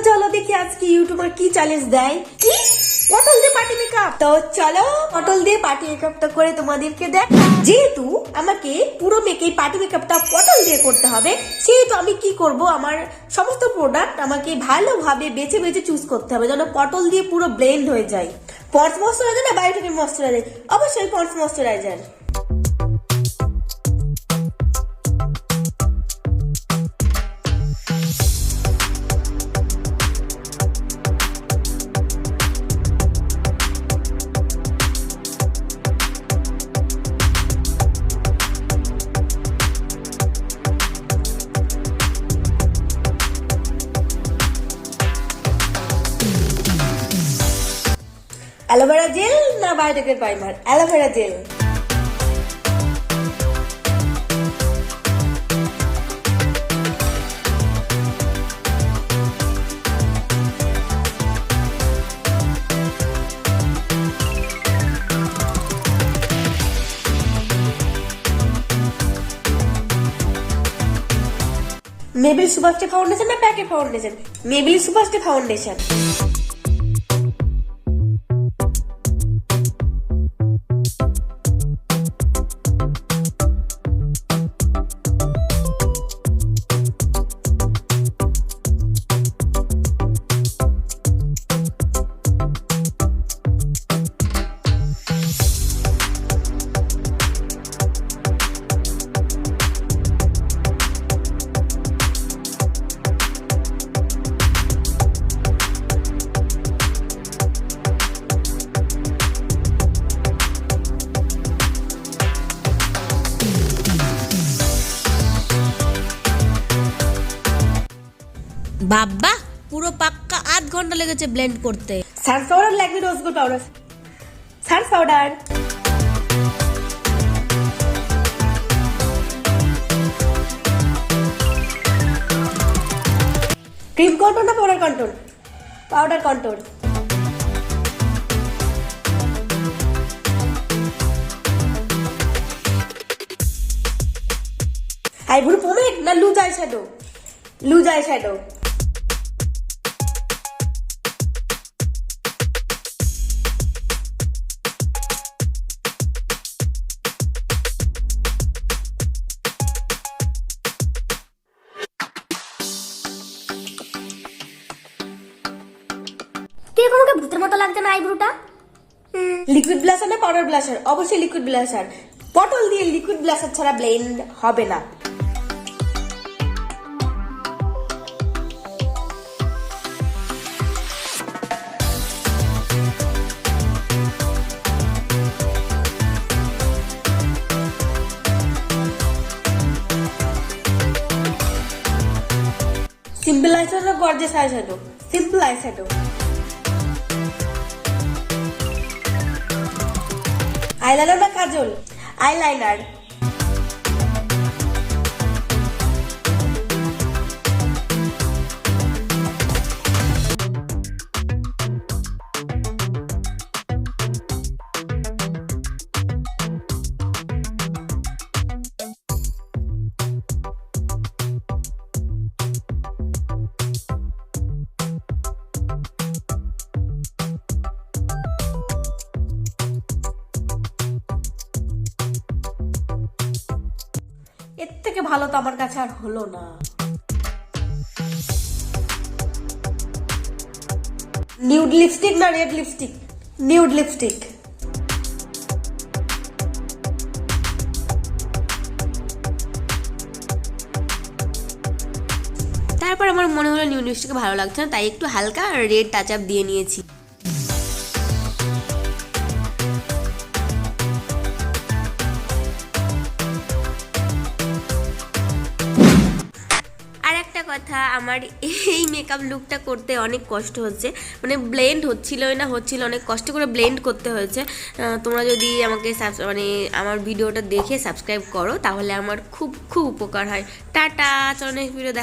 চলো দেখি আজকে ইউটিউবার কি চ্যালেঞ্জ দেয়। কি পটল দিয়ে পার্টি মেকআপ? তো চলো পটল দিয়ে পার্টি মেকআপটা করে তোমাদেরকে দেখা। যেহেতু আমাকে পুরো পার্টি মেকআপটা পটল দিয়ে করতে হবে, সেহেতু আমি কি করব, আমার সমস্ত প্রোডাক্ট আমাকে ভালোভাবে বেছে বেছে চুজ করতে হবে যেন পটল দিয়ে পুরো ব্লেন্ড হয়ে যায়। পন্ডস ময়শ্চারাইজার না বায়োটিক ময়শ্চারাইজার? অবশ্যই পন্ডস ময়শ্চারাইজার। অ্যালোভেরা জেল না বায়োটিকের primer? Aloe vera gel. Maybelline SuperStay foundation না packet foundation? Maybelline SuperStay foundation. বাবা পুরো পাক্কা আধ ঘন্টা লেগেছে ব্লেন্ড করতে। সানস পাউডার লাগবে, রোজ গোল্ড পাউডার। সানস পাউডার, ক্রিম কন্ট্রোল না powder control? Powder control. Eyebrow pomade না loose eye shadow? Loose eye shadow. কিরকম ভূতের মতো লাগছে না আইব্রোটা? লিকুইড ব্লাশার না পাউডার ব্লাশার? অবশ্যই লিকুইড ব্লাশার। পটল দিয়ে লিকুইড ব্লাশার ছাড়া ব্লেন্ড হবে না। সিম্পল আই শ্যাডো না gorgeous eye shadow? Simple eye shadow. Eyeliner না কাজল? আইলাইনার। এর থেকে ভালো তো আমার কাছে আর হলো না। নিউড লিপস্টিক না রেড লিপস্টিক? Nude lipstick. তারপর আমার মনে হলো নিউ লিপস্টিক ভালো লাগছে না, তাই একটু হালকা রেড টাচ আপ দিয়ে নিয়েছি। কথা, আমার এই মেকআপ লুকটা করতে অনেক কষ্ট হচ্ছে, মানে ব্লেন্ড হচ্ছিলই না, অনেক কষ্ট করে ব্লেন্ড করতে হয়েছে। তোমরা যদি আমাকে মানে আমার ভিডিওটা দেখে সাবস্ক্রাইব করো তাহলে আমার খুব খুব উপকার হয়। টাটা, চলো নেক্সট ভিডিও দেখা।